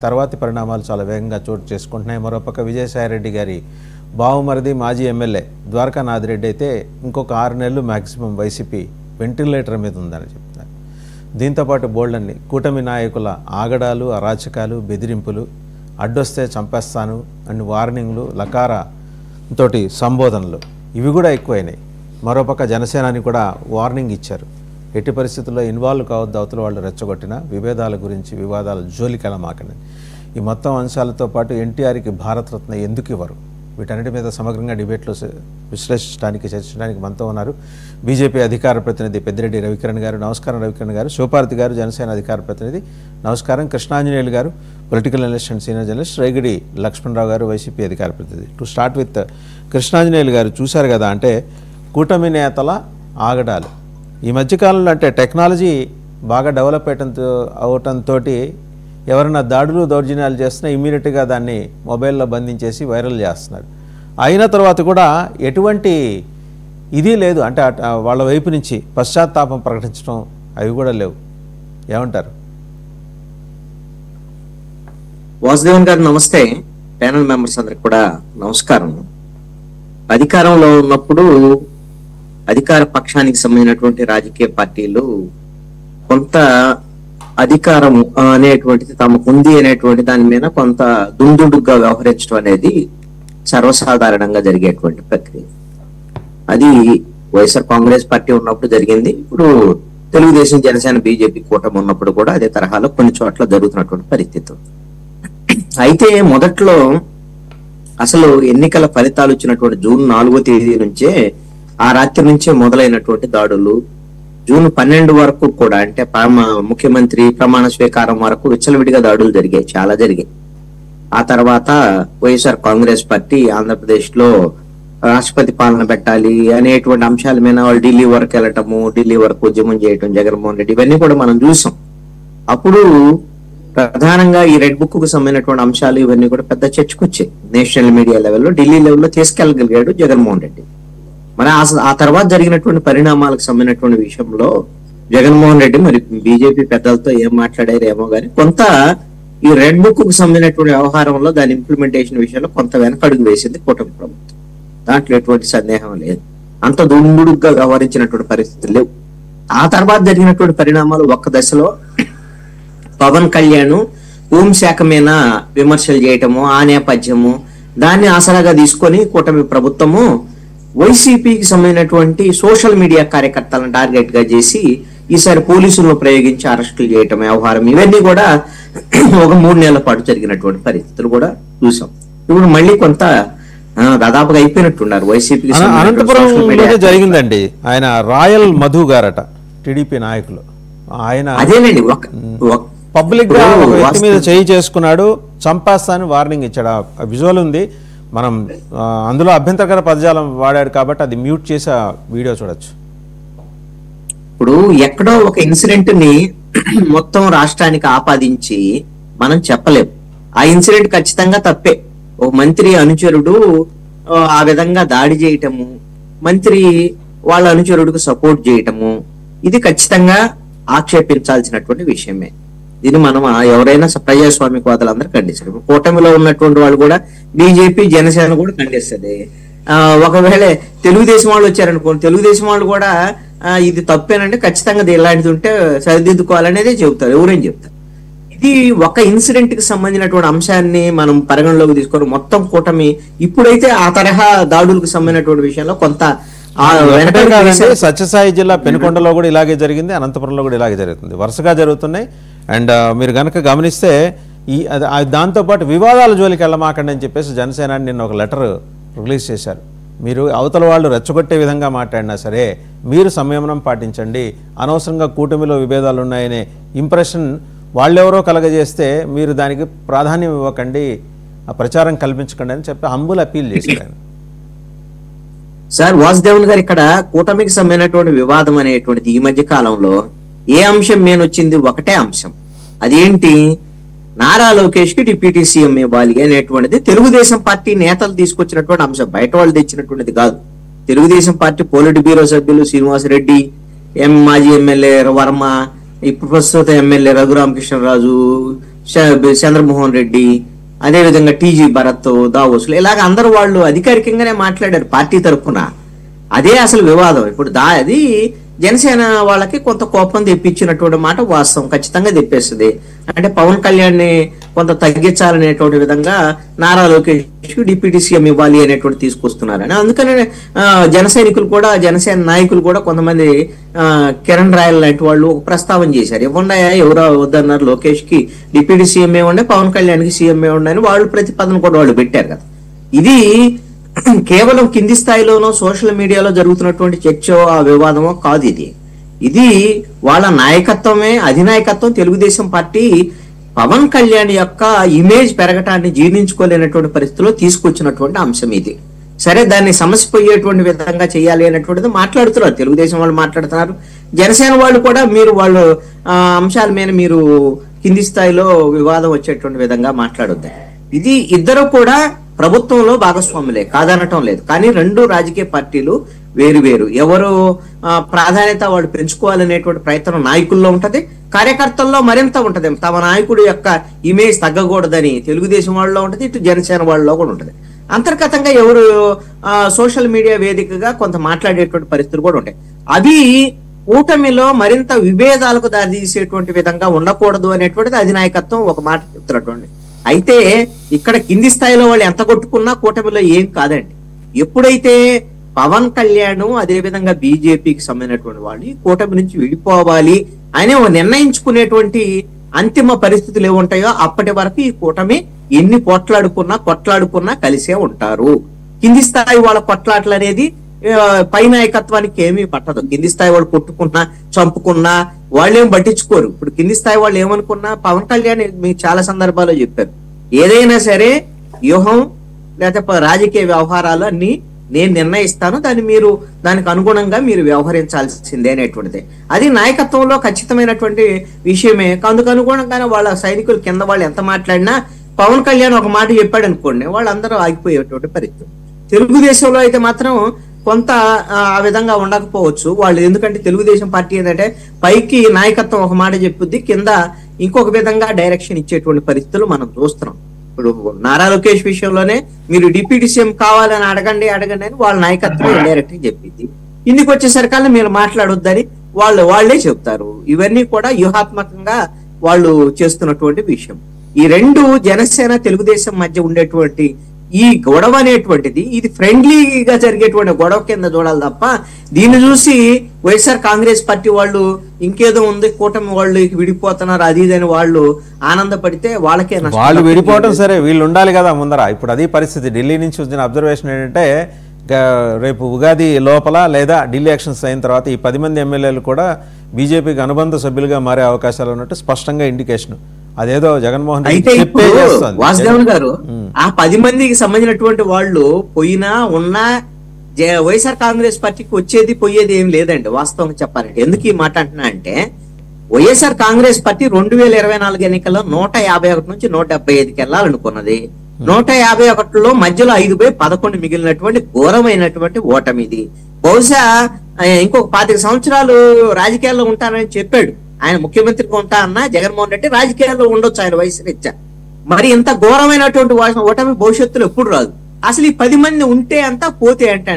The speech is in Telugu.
తర్వాతి పరిణామాలు చాలా వేగంగా చోటు చేసుకుంటున్నాయి. మరోపక్క విజయసాయిరెడ్డి గారి బావుమరిది మాజీ ఎమ్మెల్యే ద్వారకా నాథిరెడ్డి అయితే ఇంకొక 6 నెలలు మ్యాక్సిమం వైసీపీ వెంటిలేటర్ మీద ఉందని చెప్తున్నారు. దీంతోపాటు బోల్డన్ని కూటమి నాయకుల ఆగడాలు, అరాచకాలు, బెదిరింపులు, అడ్డొస్తే చంపేస్తాను అని వార్నింగ్లు, లకారా తోటి సంబోధనలు ఇవి కూడా ఎక్కువైనాయి. మరోపక్క జనసేనాని కూడా వార్నింగ్ ఇచ్చారు. ఎట్టి పరిస్థితుల్లో ఇన్వాల్వ్ కావద్దు, అవతల వాళ్ళు రెచ్చగొట్టిన విభేదాల గురించి, వివాదాల జోలికెళ్ళమాకండి. ఈ మొత్తం అంశాలతో పాటు ఎన్టీఆర్కి భారతరత్న ఎందుకు ఇవ్వరు, వీటన్నిటి మీద సమగ్రంగా డిబేట్లో విశ్లేషించడానికి, చర్చించడానికి మనతో ఉన్నారు బీజేపీ అధికార ప్రతినిధి పెద్దిరెడ్డి రవికిరణ్ గారు. నమస్కారం రవికిరణ్ గారు. శివపార్తి గారు జనసేన అధికార ప్రతినిధి. నమస్కారం. కృష్ణాంజనేయులు గారు political analyst and senior journalist. Regidi Lakshmanarao గారు వైసీపీ అధికార ప్రతినిధి. టు స్టార్ట్ విత్ కృష్ణాంజనేయులు గారు, చూశారు కదా, అంటే కూటమి నేతల ఆగడాలు ఈ మధ్యకాలంలో అంటే టెక్నాలజీ బాగా డెవలప్ అవటంతో ఎవరైనా దాడులు, దౌర్జన్యాలు చేస్తున్నా ఇమ్మీడియట్గా దాన్ని మొబైల్లో బంధించేసి వైరల్ చేస్తున్నారు. అయిన తర్వాత కూడా ఎటువంటి ఇది లేదు, అంటే వాళ్ళ వైపు నుంచి పశ్చాత్తాపం ప్రకటించడం అవి కూడా లేవు. ఏమంటారు? వాసుదేవన్ గారు నమస్తే. ప్యానల్ మెంబర్స్ అందరికి కూడా నమస్కారం. అధికారంలో ఉన్నప్పుడు అధికార పక్షానికి సంబంధించినటువంటి రాజకీయ పార్టీలు కొంత అధికారం అనేటువంటిది తమకు ఉంది అనేటువంటి దాని మీద కొంత దుందుడుగ్గా వ్యవహరించడం అనేది సర్వసాధారణంగా జరిగేటువంటి ప్రక్రియ. అది వైఎస్ఆర్ కాంగ్రెస్ పార్టీ ఉన్నప్పుడు జరిగింది. ఇప్పుడు తెలుగుదేశం, జనసేన, బీజేపీ కూటమి ఉన్నప్పుడు కూడా అదే తరహాలో కొన్ని చోట్ల జరుగుతున్నటువంటి పరిస్థితి. అయితే మొదట్లో అసలు ఎన్నికల ఫలితాలు వచ్చినటువంటి జూన్ 4వ తేదీ నుంచే, ఆ రాత్రి నుంచే మొదలైనటువంటి దాడులు జూన్ 12 వరకు కూడా, అంటే ముఖ్యమంత్రి ప్రమాణ స్వీకారం వరకు విచ్చలవిడిగా దాడులు జరిగాయి, చాలా జరిగాయి. ఆ తర్వాత వైఎస్ఆర్ కాంగ్రెస్ పార్టీ ఆంధ్రప్రదేశ్ లో రాష్ట్రపతి పాలన పెట్టాలి అనేటువంటి అంశాల మీద వాళ్ళు ఢిల్లీ వరకు వెళ్ళటము, ఢిల్లీ వరకు ఉద్యమం చేయటం, జగన్మోహన్ రెడ్డి, ఇవన్నీ కూడా మనం చూసాం. అప్పుడు ప్రధానంగా ఈ రెడ్ బుక్ కు సంబంధించినటువంటి అంశాలు ఇవన్నీ కూడా పెద్ద చర్చకొచ్చాయి. నేషనల్ మీడియా లెవెల్లో, ఢిల్లీ లెవెల్లో తీసుకెళ్ళగలిగాడు జగన్మోహన్ రెడ్డి. మరి ఆ తర్వాత జరిగినటువంటి పరిణామాలకు సంబంధించినటువంటి విషయంలో జగన్మోహన్ రెడ్డి మరి బీజేపీ పెద్దలతో ఏం మాట్లాడారు ఏమో కానీ కొంత ఈ రెడ్ బుక్ కు సంబంధించినటువంటి వ్యవహారంలో దాని ఇంప్లిమెంటేషన్ విషయంలో కొంత వెనకడుగు వేసింది కూటమి ప్రభుత్వం. దాంట్లో ఎటువంటి సందేహం లేదు. అంత దుమ్ముడుగ్గా వ్యవహరించినటువంటి పరిస్థితులు లేవు. ఆ తర్వాత జరిగినటువంటి పరిణామాలు ఒక్క దశలో పవన్ కళ్యాణ్ హోంశాఖ మీద విమర్శలు చేయటము, ఆ నేపథ్యము, దాన్ని ఆసరాగా తీసుకొని కూటమి ప్రభుత్వము వైసీపీకి సంబంధించినటువంటి సోషల్ మీడియా కార్యకర్తలను టార్గెట్ గా చేసి ఈసారి పోలీసులను ప్రయోగించి అరెస్టులు చేయటం వ్యవహారం, ఇవన్నీ కూడా ఒక 3 నెలల పాటు జరిగినటువంటి పరిస్థితులు కూడా చూసాం. ఇప్పుడు మళ్ళీ కొంత దాదాపుగా అయిపోయినట్టున్నారు వైసీపీకి. అనంతపురం జరిగిందండి. ఆయన రాయల్ మధు గారట, టీడీపీ నాయకులు. ఆయన అదేనండి పబ్లిక్ గా ఒక వ్యక్తి మీద చేయి చేసుకున్నాడు, చంపేస్తాను వార్నింగ్ ఇచ్చాడు. విజువల్ ఉంది, మనం అందులో అభ్యంతరకర పదజాలం వాడాడు కాబట్టి అది మ్యూట్ చేసి ఆ వీడియో చూడొచ్చు. ఇప్పుడు ఎక్కడో ఒక ఇన్సిడెంట్ ని మొత్తం రాష్ట్రానికి ఆపాదించి మనం చెప్పలేము. ఆ ఇన్సిడెంట్ ఖచ్చితంగా తప్పే. ఒక మంత్రి అనుచరుడు ఆ విధంగా దాడి చేయటము, మంత్రి వాళ్ళ అనుచరుడికి సపోర్ట్ చేయటము, ఇది ఖచ్చితంగా ఆక్షేపించాల్సినటువంటి విషయమే. దీన్ని మనం ఎవరైనా ప్రజాస్వామికవాదులందరూ ఖండిస్తారు. కూటమిలో ఉన్నటువంటి వాళ్ళు కూడా, బీజేపీ, జనసేన కూడా ఖండిస్తుంది. ఒకవేళ తెలుగుదేశం వాళ్ళు వచ్చారనుకోండి, తెలుగుదేశం వాళ్ళు కూడా ఇది తప్పేనంటే ఖచ్చితంగా ఇలాంటిది ఉంటే సరిదిద్దుకోవాలనేదే చెబుతారు, ఎవరేం చెప్తారు. ఇది ఒక ఇన్సిడెంట్ కి సంబంధించినటువంటి అంశాన్ని మనం పరిగణలోకి తీసుకొని మొత్తం కూటమి ఇప్పుడైతే ఆ తరహా దాడులకు సంబంధించినటువంటి విషయంలో కొంత సత్యసాయి జిల్లా పెనుకొండలో కూడా ఇలాగే జరిగింది, అనంతపురంలో కూడా ఇలాగే జరుగుతుంది, వరుసగా జరుగుతున్నాయి. అండ్ మీరు కనుక గమనిస్తే దాంతోపాటు వివాదాల జోలికి వెళ్ళమాకండి అని చెప్పేసి జనసేన నిన్న ఒక లెటర్ రిలీజ్ చేశారు. మీరు అవతల వాళ్ళు రెచ్చగొట్టే విధంగా మాట్లాడినా సరే మీరు సంయమనం పాటించండి, అనవసరంగా కూటమిలో విభేదాలు ఉన్నాయనే ఇంప్రెషన్ వాళ్ళెవరో కలగజేస్తే మీరు దానికి ప్రాధాన్యం ఇవ్వకండి, ఆ ప్రచారం కల్పించకండి అని చెప్పి హంబుల్ అప్పీల్ చేశారు ఆయన. సార్ వాసుదేవన్ గారు, ఇక్కడ కూటమికి సంబంధించినటువంటి వివాదం అనేటువంటిది ఈ మధ్య కాలంలో ఏ అంశం మీద వచ్చింది? ఒకటే అంశం. అదేంటి? నారా లోకేష్ కి డిప్యూటీ సీఎం ఇవ్వాలి అనేటువంటిది తెలుగుదేశం పార్టీ నేతలు తీసుకొచ్చినటువంటి అంశం, బయట వాళ్ళు తెచ్చినటువంటిది కాదు. తెలుగుదేశం పార్టీ పోలిట్ బ్యూరో సభ్యులు శ్రీనివాసరెడ్డి, మాజీ ఎమ్మెల్యే వర్మ, ఇప్పుడు ప్రస్తుత ఎమ్మెల్యే రఘురామకృష్ణరాజు, చంద్రమోహన్ రెడ్డి, అదేవిధంగా టీజీ భరత్, దావోసులు, ఇలాగ అందరూ వాళ్ళు అధికారికంగానే మాట్లాడారు పార్టీ తరఫున. అదే అసలు వివాదం. ఇప్పుడు అది జనసేన వాళ్ళకి కొంత కోపం తెప్పించినటువంటి మాట వాస్తవం, ఖచ్చితంగా తెప్పేస్తుంది. అంటే పవన్ కళ్యాణ్ ని కొంత తగ్గించాలనేటువంటి విధంగా నారా లోకేష్ డిప్యూటీ సీఎం ఇవ్వాలి అనేటువంటి తీసుకొస్తున్నారని. అందుకనే జన నాయకులు కూడా కొంతమంది కిరణ్ రాయల్ లాంటి వాళ్ళు ప్రస్తావన చేశారు. ఇవ్వండి, ఎవరో వద్దన్నారు, లోకేష్ కి డిప్యూటీ సీఎం ఇవ్వండి, పవన్ కళ్యాణ్ కి సీఎం ఇవ్వండి అని వాళ్ళు ప్రతిపాదన కూడా వాళ్ళు పెట్టారు కదా. ఇది కేవలం కింది స్థాయిలోనో సోషల్ మీడియాలో జరుగుతున్నటువంటి చర్చో ఆ వివాదమో కాదు. ఇది వాళ్ళ నాయకత్వమే, అధినాయకత్వం తెలుగుదేశం పార్టీ పవన్ కళ్యాణ్ యొక్క ఇమేజ్ పెరగటాన్ని జీర్ణించుకోలేనటువంటి పరిస్థితిలో తీసుకొచ్చినటువంటి అంశం ఇది. సరే, దాన్ని సమస్య పోయేటువంటి విధంగా చేయాలి అనేటువంటిది మాట్లాడుతున్నారు, తెలుగుదేశం వాళ్ళు మాట్లాడుతున్నారు, జనసేన వాళ్ళు కూడా వాళ్ళ అంశాల మీద మీరు కింది స్థాయిలో వివాదం వచ్చేటువంటి విధంగా మాట్లాడొద్దు. ఇది ఇద్దరు కూడా ప్రభుత్వంలో భాగస్వాములే, కాదనటం లేదు. కానీ రెండు రాజకీయ పార్టీలు వేరు. ఎవరు ప్రాధాన్యత వాడు పెంచుకోవాలనేటువంటి ప్రయత్నం నాయకుల్లో ఉంటది, కార్యకర్తల్లో మరింత ఉంటది. తమ నాయకుడి యొక్క ఇమేజ్ తగ్గకూడదని తెలుగుదేశం వాళ్ళలో ఉంటది, ఇటు జనసేన వాళ్ళలో కూడా ఉంటది. అంతర్గతంగా ఎవరు సోషల్ మీడియా వేదికగా కొంత మాట్లాడేటువంటి పరిస్థితులు కూడా ఉంటాయి. అవి కూటమిలో మరింత విభేదాలకు దారితీసేటువంటి విధంగా ఉండకూడదు అనేటువంటిది అధినాయకత్వం ఒక మాట చెప్తున్నటువంటి. అయితే ఇక్కడ కింది స్థాయిలో వాళ్ళు ఎంత కొట్టుకున్నా కూటమిలో ఏం కాదండి. ఎప్పుడైతే పవన్ కళ్యాణ్ అదేవిధంగా బీజేపీకి సంబంధించినటువంటి వాళ్ళు ఈ కూటమి నుంచి విడిపోవాలి అని నిర్ణయించుకునేటువంటి అంతిమ పరిస్థితులు ఏముంటాయో అప్పటి వరకు ఈ కూటమి ఎన్ని కొట్లాడుకున్నా కలిసే ఉంటారు. కింది స్థాయి వాళ్ళ కొట్లాటలు అనేది పై నాయకత్వానికి ఏమీ పట్టదు. కింది స్థాయి వాళ్ళు కొట్టుకున్నా చంపుకున్నా వాళ్ళేం పట్టించుకోరు. ఇప్పుడు కింది స్థాయి వాళ్ళు ఏమనుకున్నా పవన్ కళ్యాణ్ మీకు చాలా సందర్భాల్లో చెప్పారు, ఏదైనా సరే వ్యూహం లేకపోతే రాజకీయ వ్యవహారాలు అన్ని నేను నిర్ణయిస్తాను, దానికి అనుగుణంగా మీరు వ్యవహరించాల్సిందే అనేటువంటిది. అది నాయకత్వంలో ఖచ్చితమైనటువంటి విషయమే. అందుకు అనుగుణంగానే వాళ్ళ సైనికులు కింద వాళ్ళు ఎంత మాట్లాడినా పవన్ కళ్యాణ్ ఒక మాట చెప్పాడు అనుకోండి, వాళ్ళందరూ ఆగిపోయేటువంటి పరిస్థితి. తెలుగుదేశంలో అయితే మాత్రం కొంత ఆ విధంగా ఉండకపోవచ్చు వాళ్ళు, ఎందుకంటే తెలుగుదేశం పార్టీ ఏంటంటే పైకి నాయకత్వం ఒక మాట చెప్పుద్ది, కింద ఇంకొక విధంగా డైరెక్షన్ ఇచ్చేటువంటి పరిస్థితులు మనం చూస్తున్నాం. ఇప్పుడు నారా లోకేష్ విషయంలోనే మీరు డిప్యూటీ సీఎం కావాలని అడగండి అని వాళ్ళ నాయకత్వం డైరెక్ట్ గా చెప్పింది. ఇందుకు వచ్చేసరికల్లా మీరు మాట్లాడొద్దని వాళ్ళే చెప్తారు. ఇవన్నీ కూడా వ్యూహాత్మకంగా వాళ్ళు చేస్తున్నటువంటి విషయం. ఈ రెండు జనసేన తెలుగుదేశం మధ్య ఉండేటువంటి ఈ గొడవ అనేటువంటిది ఇది ఫ్రెండ్లీగా జరిగేటువంటి గొడవ కింద చూడాలి తప్ప దీన్ని చూసి వైఎస్ఆర్ కాంగ్రెస్ పార్టీ వాళ్ళు ఇంకేదో ఉంది కూటమి వాళ్ళు విడిపోతున్నారు అది ఇదని వాళ్ళు ఆనందపడితే వాళ్ళకే నష్టం. వాళ్ళు విడిపోవటం సరే, వీళ్ళు ఉండాలి కదా ముందర. ఇప్పుడు అదే పరిస్థితి. ఢిల్లీ నుంచి వచ్చిన అబ్జర్వేషన్ ఏంటంటే రేపు ఉగాది లోపల లేదా ఢిల్లీ ఎలక్షన్స్ అయిన తర్వాత ఈ 10 మంది ఎమ్మెల్యేలు కూడా బీజేపీకి అనుబంధ సభ్యులుగా మారే అవకాశాలు ఉన్నట్టు స్పష్టంగా ఇండికేషన్. అదేదో జగన్మోహన్ రెడ్డి చెప్పే వాసుదేవన్ గారు ఆ 10 మందికి సంబంధించినటువంటి వాళ్ళు పోయినా ఉన్నా వైఎస్ఆర్ కాంగ్రెస్ పార్టీకి వచ్చేది పోయేది ఏం లేదండి వాస్తవంగా చెప్పాలంటే. ఎందుకు ఈ మాట అంటున్నా అంటే వైఎస్ఆర్ కాంగ్రెస్ పార్టీ 2024 ఎన్నికల్లో 151 నుంచి 175కి వెళ్ళాలనుకున్నది. 151లో మధ్యలో 5/11 మిగిలినటువంటి ఘోరమైనటువంటి ఓటమి ఇది. బహుశా ఇంకొక 25 సంవత్సరాలు రాజకీయాల్లో ఉంటానని చెప్పాడు ఆయన, ముఖ్యమంత్రిగా ఉంటా అన్న జగన్మోహన్ రెడ్డి రాజకీయాల్లో ఉండొచ్చు ఆయన వయసు రీత్యా. మరి ఇంత ఘోరమైనటువంటి ఓటమి భవిష్యత్తులో ఎప్పుడు రాదు. అసలు ఈ 10 మంది ఉంటే అంతా పోతే అంటే